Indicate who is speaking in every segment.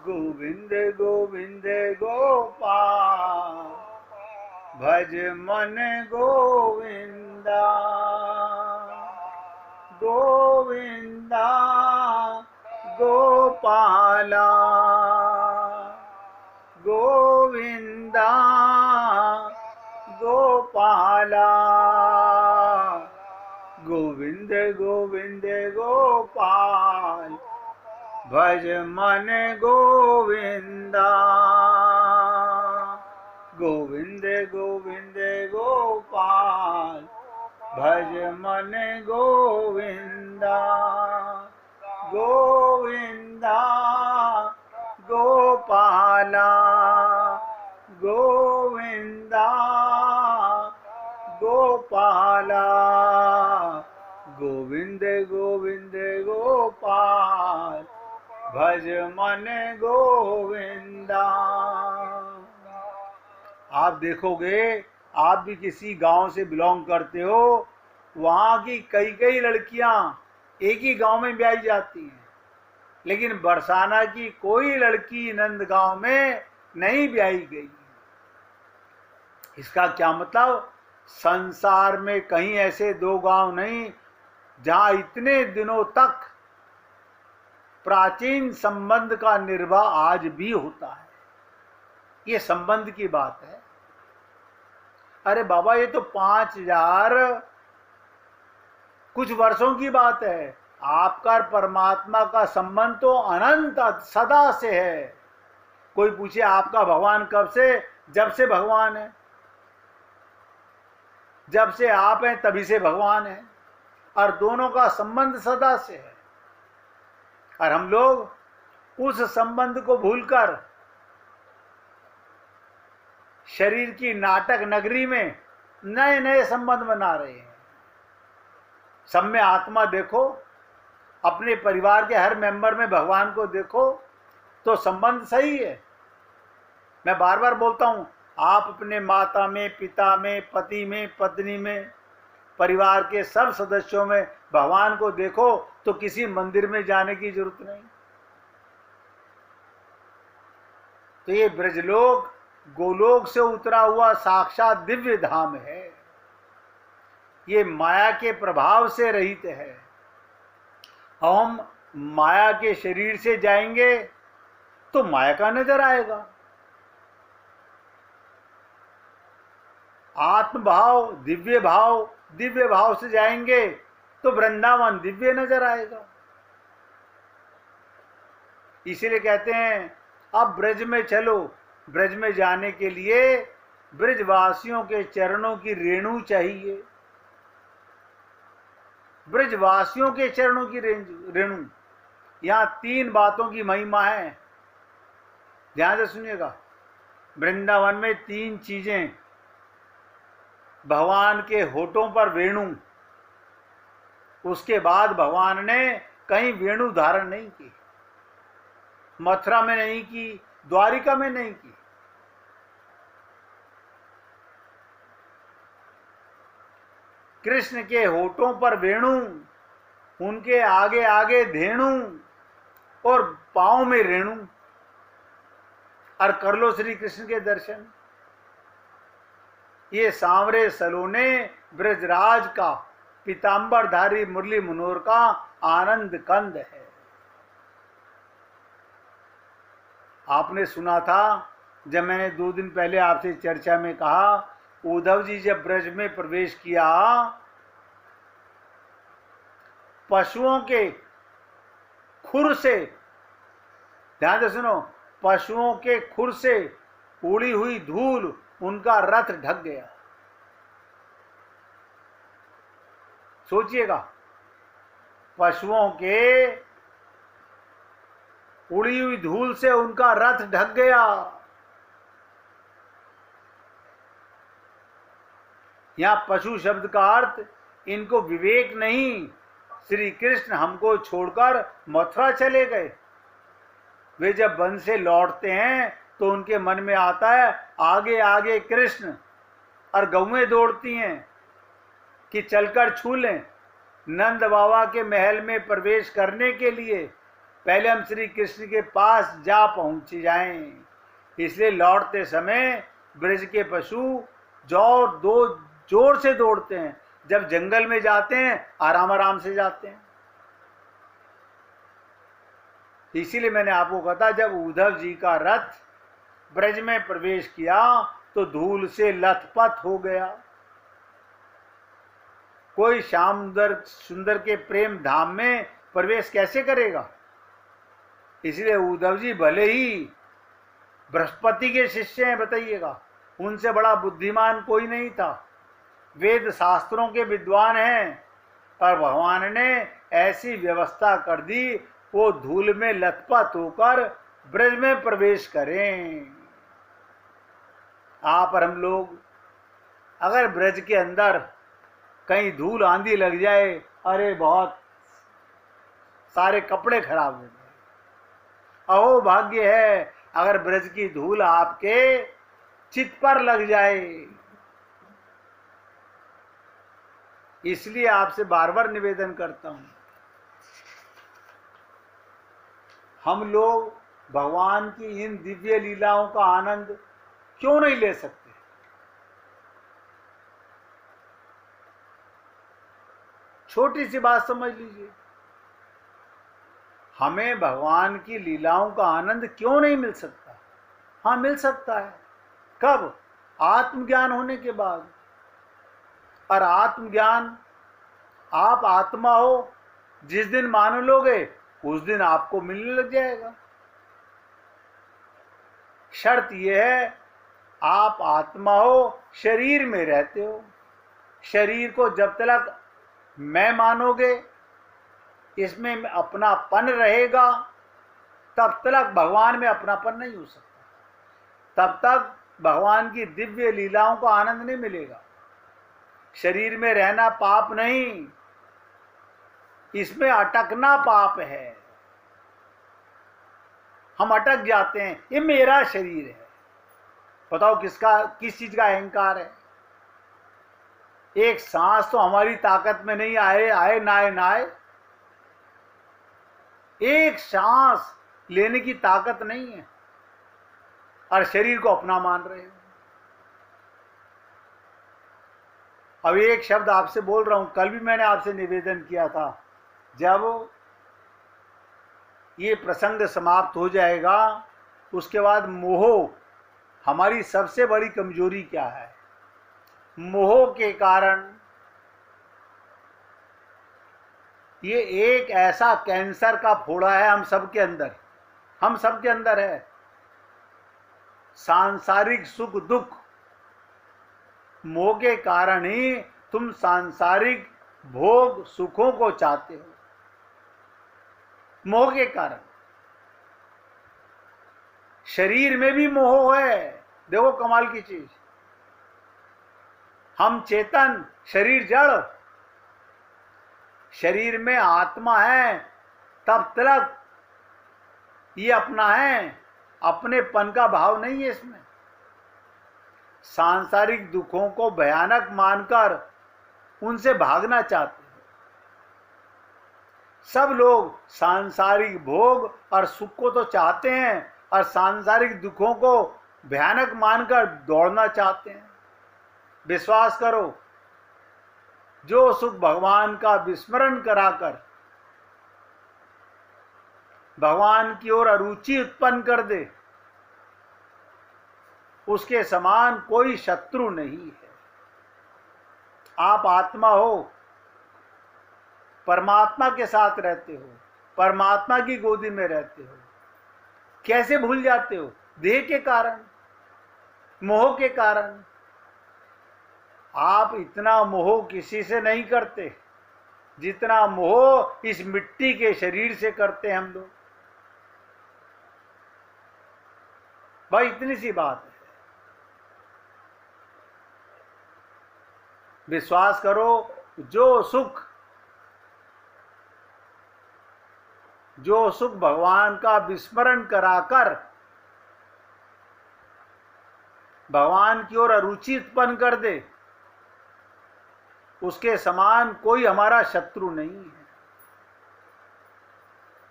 Speaker 1: गोविंद गोविंद गोपाल भज मन गोविंदा गोविंदा गोपाला गोविंदा गोपाला गोविंद गोविंद गोपाल भज मन गोविंदा गोविंद गोविंद गोपाल भज मन गोविंदा गोविंदा गोपाला गोविंदा गोपाला गोविंद गोविंद गोपाल भज मन गोविंदा। आप देखोगे, आप भी किसी गांव से बिलोंग करते हो, वहां की कई कई लड़कियां एक ही गांव में ब्याही जाती हैं, लेकिन बरसाना की कोई लड़की नंदगांव में नहीं ब्याही गई। इसका क्या मतलब? संसार में कहीं ऐसे दो गांव नहीं जहां इतने दिनों तक प्राचीन संबंध का निर्वाह आज भी होता है। ये संबंध की बात है। अरे बाबा, ये तो 5000 कुछ वर्षों की बात है। आपका और परमात्मा का संबंध तो अनंत सदा से है। कोई पूछे आपका भगवान कब से? जब से भगवान है। जब से आप हैं तभी से भगवान है, और दोनों का संबंध सदा से है। और हम लोग उस संबंध को भूलकर शरीर की नाटक नगरी में नए नए संबंध बना रहे हैं। सब में आत्मा देखो, अपने परिवार के हर मेंबर में भगवान को देखो, तो संबंध सही है। मैं बार बार बोलता हूं, आप अपने माता में, पिता में, पति में, पत्नी में, परिवार के सब सदस्यों में भगवान को देखो, तो किसी मंदिर में जाने की जरूरत नहीं। तो ये ब्रजलोक गोलोक से उतरा हुआ साक्षात दिव्य धाम है। ये माया के प्रभाव से रहित है। हम माया के शरीर से जाएंगे तो माया का नजर आएगा। आत्म भाव, दिव्य भाव से जाएंगे तो वृंदावन दिव्य नजर आएगा। इसीलिए कहते हैं, अब ब्रज में चलो। ब्रज में जाने के लिए ब्रजवासियों के चरणों की रेणु चाहिए। ब्रजवासियों के चरणों की रेणु। यहां 3 बातों की महिमा है, ध्यान से सुनिएगा। वृंदावन में 3 चीजें। भगवान के होठों पर वेणु, उसके बाद भगवान ने कहीं वेणु धारण नहीं की। मथुरा में नहीं की, द्वारिका में नहीं की। कृष्ण के होठों पर वेणु, उनके आगे आगे धेनु, और पांव में रेणु। और कर लो श्री कृष्ण के दर्शन। ये सांवरे सलोने ब्रजराज का पीतांबरधारी मुरली मनोहर का आनंद कंद है। आपने सुना था, जब मैंने 2 दिन पहले आपसे चर्चा में कहा, उद्धव जी जब ब्रज में प्रवेश किया, पशुओं के खुर से, ध्यान से सुनो, पशुओं के खुर से उड़ी हुई धूल उनका रथ ढक गया। सोचिएगा, पशुओं के उड़ी हुई धूल से उनका रथ ढक गया। यहां पशु शब्द का अर्थ, इनको विवेक नहीं। श्री कृष्ण हमको छोड़कर मथुरा चले गए। वे जब वन से लौटते हैं तो उनके मन में आता है, आगे आगे कृष्ण, और गौएं दौड़ती हैं कि चलकर छू लें। नंद बाबा के महल में प्रवेश करने के लिए पहले हम श्री कृष्ण के पास जा पहुंच जाएं। इसलिए लौटते समय ब्रज के पशु जोर से दौड़ते हैं। जब जंगल में जाते हैं आराम आराम से जाते हैं। इसीलिए मैंने आपको कहा था, जब उद्धव जी का रथ ब्रज में प्रवेश किया तो धूल से लथपथ हो गया। कोई श्याम सुंदर के प्रेम धाम में प्रवेश कैसे करेगा? इसलिए उद्धव जी भले ही बृहस्पति के शिष्य हैं, बताइएगा, उनसे बड़ा बुद्धिमान कोई नहीं था, वेद शास्त्रों के विद्वान हैं, पर भगवान ने ऐसी व्यवस्था कर दी वो धूल में लथपथ होकर ब्रज में प्रवेश करें। आप और हम लोग अगर ब्रज के अंदर कहीं धूल आंधी लग जाए, अरे बहुत सारे कपड़े खराब हो गए। अहो भाग्य है अगर ब्रज की धूल आपके चित पर लग जाए। इसलिए आपसे बार बार निवेदन करता हूं, हम लोग भगवान की इन दिव्य लीलाओं का आनंद क्यों नहीं ले सकते? छोटी सी बात समझ लीजिए, हमें भगवान की लीलाओं का आनंद क्यों नहीं मिल सकता? हाँ, मिल सकता है। कब? आत्मज्ञान होने के बाद। और आत्मज्ञान, आप आत्मा हो, जिस दिन मान लोगे उस दिन आपको मिलने लग जाएगा। शर्त यह है, आप आत्मा हो, शरीर में रहते हो। शरीर को जब तक मैं मानोगे, इसमें अपनापन रहेगा, तब तक भगवान में अपनापन नहीं हो सकता। तब तक भगवान की दिव्य लीलाओं का आनंद नहीं मिलेगा। शरीर में रहना पाप नहीं, इसमें अटकना पाप है। हम अटक जाते हैं, ये मेरा शरीर है। बताओ किस चीज का अहंकार है? एक सांस तो हमारी ताकत में नहीं, आए ना आए। एक सांस लेने की ताकत नहीं है और शरीर को अपना मान रहे हो। अब एक शब्द आपसे बोल रहा हूं, कल भी मैंने आपसे निवेदन किया था, जब ये प्रसंग समाप्त हो जाएगा उसके बाद मोह, हमारी सबसे बड़ी कमजोरी क्या है? मोह के कारण ये एक ऐसा कैंसर का फोड़ा है हम सबके अंदर है। सांसारिक सुख दुख, मोह के कारण ही तुम सांसारिक भोग सुखों को चाहते हो। मोह के कारण शरीर में भी मोह है। देखो कमाल की चीज, हम चेतन, शरीर जड़। शरीर में आत्मा है, तब तक ये अपना है, अपनेपन का भाव नहीं है इसमें। सांसारिक दुखों को भयानक मानकर उनसे भागना चाहते हैं। सब लोग सांसारिक भोग और सुख को तो चाहते हैं और सांसारिक दुखों को भयानक मानकर दौड़ना चाहते हैं। विश्वास करो, जो सुख भगवान का विस्मरण कराकर भगवान की ओर अरुचि उत्पन्न कर दे, उसके समान कोई शत्रु नहीं है। आप आत्मा हो, परमात्मा के साथ रहते हो, परमात्मा की गोदी में रहते हो। कैसे भूल जाते हो? देह के कारण, मोह के कारण। आप इतना मोह किसी से नहीं करते जितना मोह इस मिट्टी के शरीर से करते हैं हम लोग। भाई इतनी सी बात है। विश्वास करो, जो सुख भगवान का विस्मरण कराकर भगवान की ओर अरुचि उत्पन्न कर दे, उसके समान कोई हमारा शत्रु नहीं है।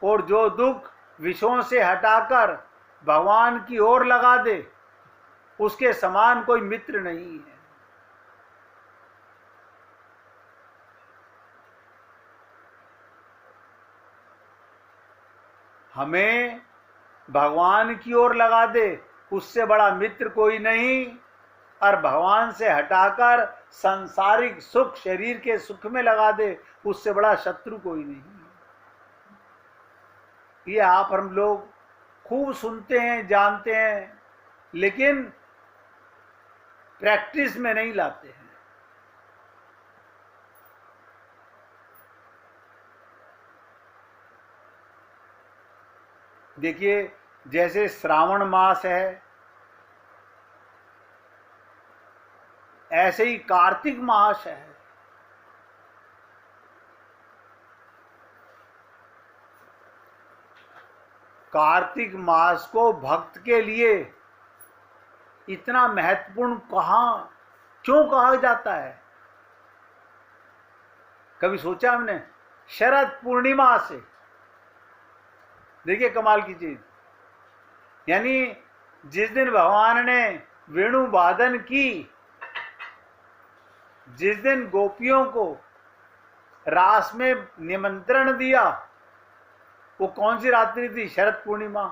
Speaker 1: और जो दुख विषयों से हटाकर भगवान की ओर लगा दे, उसके समान कोई मित्र नहीं है। हमें भगवान की ओर लगा दे, उससे बड़ा मित्र कोई नहीं, और भगवान से हटाकर सांसारिक सुख शरीर के सुख में लगा दे, उससे बड़ा शत्रु कोई नहीं। ये आप हम लोग खूब सुनते हैं, जानते हैं, लेकिन प्रैक्टिस में नहीं लाते हैं। देखिए, जैसे श्रावण मास है, ऐसे ही कार्तिक मास है। कार्तिक मास को भक्त के लिए इतना महत्वपूर्ण क्यों कहा जाता है? कभी सोचा हमने? शरद पूर्णिमा से, देखिए कमाल की चीज, यानी जिस दिन भगवान ने वेणु वादन की, जिस दिन गोपियों को रास में निमंत्रण दिया, वो कौन सी रात्रि थी? शरद पूर्णिमा।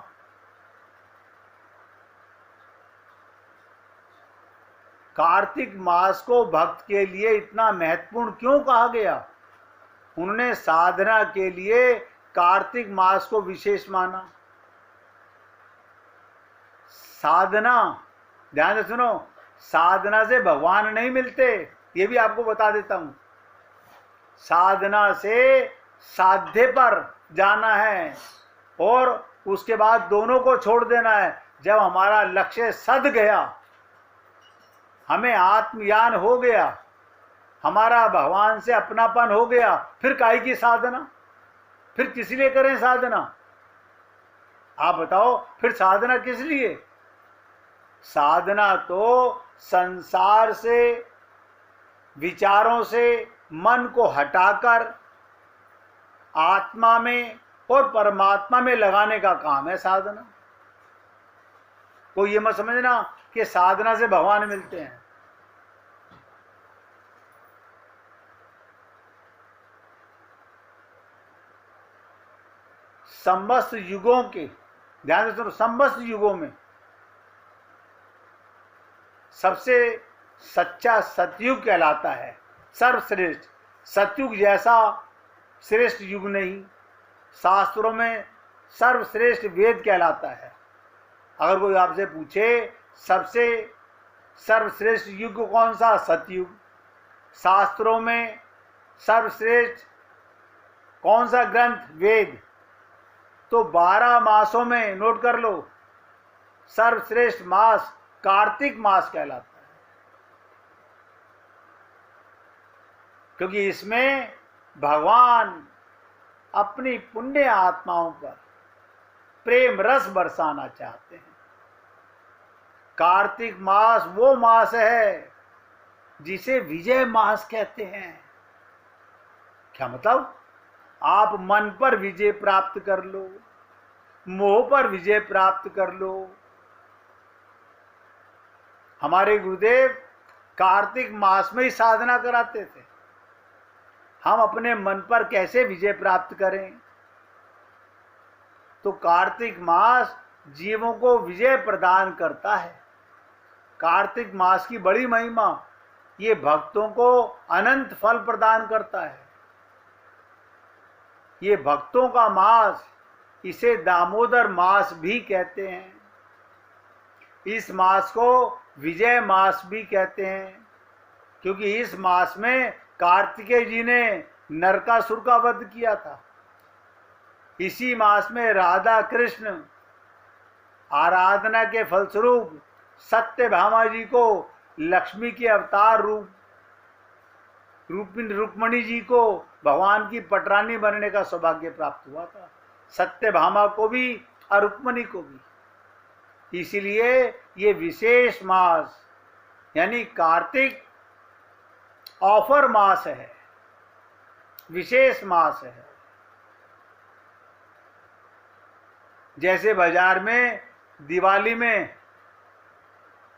Speaker 1: कार्तिक मास को भक्त के लिए इतना महत्वपूर्ण क्यों कहा गया? उन्होंने साधना के लिए कार्तिक मास को विशेष माना। साधना, ध्यान से सुनो, साधना से भगवान नहीं मिलते, ये भी आपको बता देता हूं। साधना से साध्य पर जाना है और उसके बाद दोनों को छोड़ देना है। जब हमारा लक्ष्य सध गया, हमें आत्मज्ञान हो गया, हमारा भगवान से अपनापन हो गया, फिर काहे की साधना? फिर किस लिए करें साधना? आप बताओ, फिर साधना किस लिए? साधना तो संसार से, विचारों से मन को हटाकर आत्मा में और परमात्मा में लगाने का काम है साधना। कोई ये मत समझना कि साधना से भगवान मिलते हैं। समस्त युगों के, ध्यान से सुनो, समस्त युगों में सबसे सच्चा सतयुग कहलाता है, सर्वश्रेष्ठ। सतयुग जैसा श्रेष्ठ युग नहीं। शास्त्रों में सर्वश्रेष्ठ वेद कहलाता है। अगर कोई आपसे पूछे सबसे सर्वश्रेष्ठ युग कौन सा? सतयुग। शास्त्रों में सर्वश्रेष्ठ कौन सा ग्रंथ? वेद। तो 12 मासों में, नोट कर लो, सर्वश्रेष्ठ मास कार्तिक मास कहलाता है, क्योंकि इसमें भगवान अपनी पुण्य आत्माओं पर प्रेम रस बरसाना चाहते हैं। कार्तिक मास वो मास है जिसे विजय मास कहते हैं। क्या मतलब? आप मन पर विजय प्राप्त कर लो, मोह पर विजय प्राप्त कर लो। हमारे गुरुदेव कार्तिक मास में ही साधना कराते थे। हम अपने मन पर कैसे विजय प्राप्त करें? तो कार्तिक मास जीवों को विजय प्रदान करता है। कार्तिक मास की बड़ी महिमा, ये भक्तों को अनंत फल प्रदान करता है। ये भक्तों का मास, इसे दामोदर मास भी कहते हैं। इस मास को विजय मास भी कहते हैं, क्योंकि इस मास में कार्तिकेय जी ने नरकासुर का वध किया था। इसी मास में राधा कृष्ण आराधना के फलस्वरूप सत्यभामा जी को लक्ष्मी के अवतार रुक्मिणी जी को भगवान की पटरानी बनने का सौभाग्य प्राप्त हुआ था। सत्यभामा को भी और रुक्मिणी को भी। इसीलिए ये विशेष मास यानी कार्तिक ऑफर मास है, विशेष मास है। जैसे बाजार में दिवाली में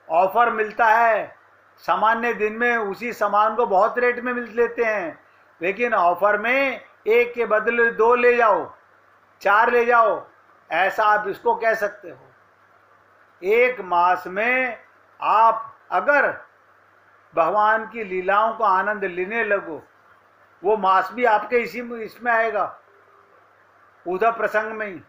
Speaker 1: ऑफर मिलता है, सामान्य दिन में उसी सामान को बहुत रेट में मिल लेते हैं, लेकिन ऑफर में एक के बदले 2 ले जाओ, 4 ले जाओ, ऐसा आप इसको कह सकते हो। एक मास में आप अगर भगवान की लीलाओं का आनंद लेने लगो, वो मास भी आपके इसमें आएगा, उधर प्रसंग में ही।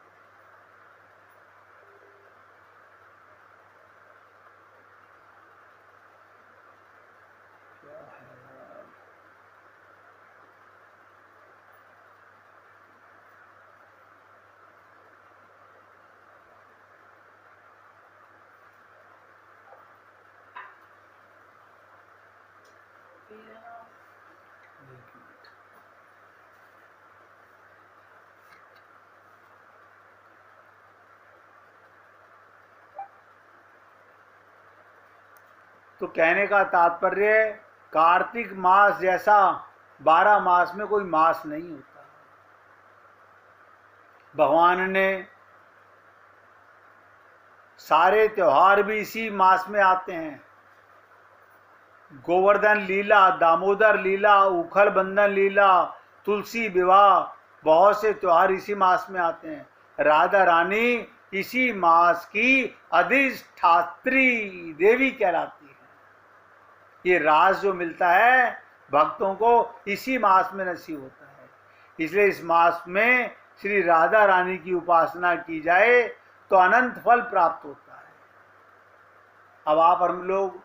Speaker 1: तो कहने का तात्पर्य, कार्तिक मास जैसा 12 मास में कोई मास नहीं होता। भगवान ने सारे त्योहार भी इसी मास में आते हैं। गोवर्धन लीला, दामोदर लीला, उखल बंधन लीला, तुलसी विवाह, बहुत से त्योहार इसी मास में आते हैं। राधा रानी इसी मास की अधिष्ठात्री देवी कहलाती है। ये राज जो मिलता है भक्तों को इसी मास में नसीब होता है। इसलिए इस मास में श्री राधा रानी की उपासना की जाए तो अनंत फल प्राप्त होता है। अब आप हम लोग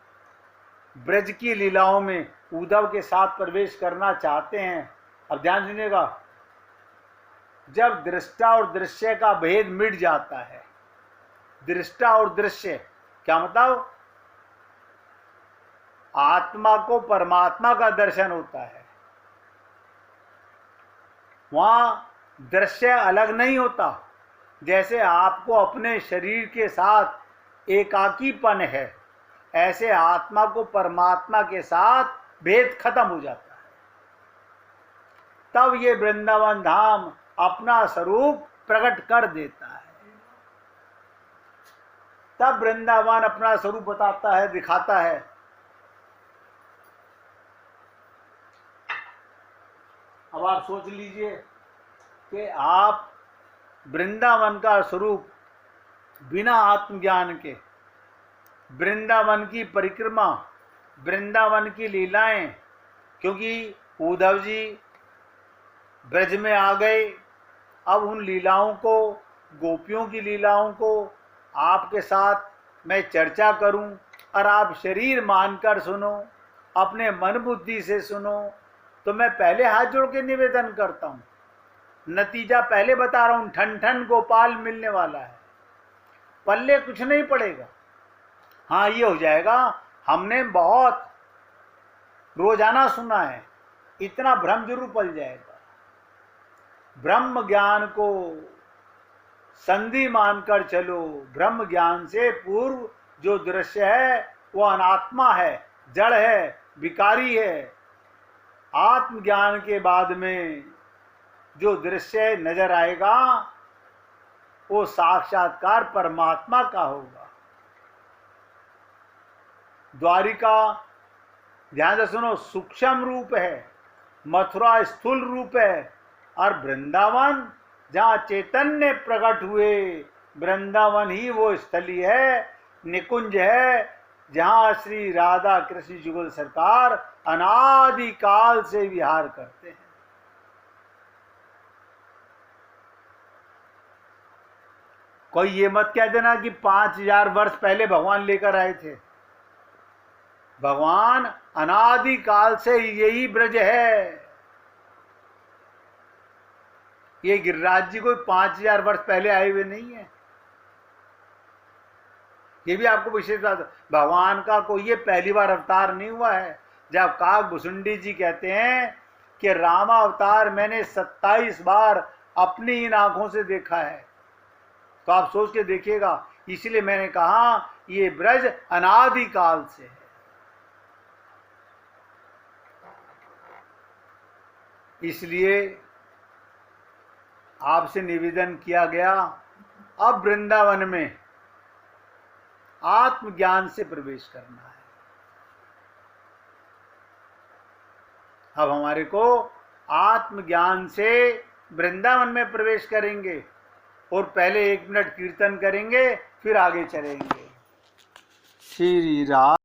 Speaker 1: ब्रज की लीलाओं में उद्धव के साथ प्रवेश करना चाहते हैं। अब ध्यान सुनिएगा, जब दृष्टा और दृश्य का भेद मिट जाता है, दृष्टा और दृश्य क्या मतलब, आत्मा को परमात्मा का दर्शन होता है, वहां दृश्य अलग नहीं होता। जैसे आपको अपने शरीर के साथ एकाकीपन है, ऐसे आत्मा को परमात्मा के साथ भेद खत्म हो जाता है। तब ये वृंदावन धाम अपना स्वरूप प्रकट कर देता है। तब वृंदावन अपना स्वरूप बताता है, दिखाता है। अब आप सोच लीजिए कि आप वृंदावन का स्वरूप बिना आत्मज्ञान के, वृंदावन की परिक्रमा, वृंदावन की लीलाएं, क्योंकि उद्धव जी ब्रज में आ गए, अब उन लीलाओं को, गोपियों की लीलाओं को आपके साथ मैं चर्चा करूं और आप शरीर मानकर सुनो, अपने मन बुद्धि से सुनो, तो मैं पहले हाथ जोड़ के निवेदन करता हूं। नतीजा पहले बता रहा हूं, ठन ठन गोपाल मिलने वाला है, पल्ले कुछ नहीं पड़ेगा। हाँ, ये हो जाएगा, हमने बहुत रोजाना सुना है, इतना भ्रम जरूर पल जाएगा। ब्रह्म ज्ञान को संधि मानकर चलो। ब्रह्म ज्ञान से पूर्व जो दृश्य है वो अनात्मा है, जड़ है, विकारी है। आत्मज्ञान के बाद में जो दृश्य नजर आएगा वो साक्षात्कार परमात्मा का होगा। द्वारिका ध्यान से सुनो, सूक्ष्म रूप है, मथुरा स्थूल रूप है, और वृंदावन जहाँ चैतन्य प्रकट हुए, वृंदावन ही वो स्थली है, निकुंज है, जहाँ श्री राधा कृष्ण युगल सरकार अनादि काल से विहार करते हैं। कोई ये मत कह देना कि 5000 वर्ष पहले भगवान लेकर आए थे। भगवान अनादि काल से यही ब्रज है। ये गिरिराज जी कोई 5000 वर्ष पहले आए हुए नहीं है। ये भी आपको विशेष बात, भगवान का कोई ये पहली बार अवतार नहीं हुआ है। जब काक भुसुंडी जी कहते हैं कि रामा अवतार मैंने 27 बार अपनी इन आंखों से देखा है, तो आप सोच के देखिएगा। इसलिए मैंने कहा ये ब्रज अनादि काल से है। इसलिए आपसे निवेदन किया गया, अब वृंदावन में आत्मज्ञान से प्रवेश करना है। अब हमारे को आत्मज्ञान से वृंदावन में प्रवेश करेंगे और पहले 1 मिनट कीर्तन करेंगे, फिर आगे चलेंगे। श्री राम।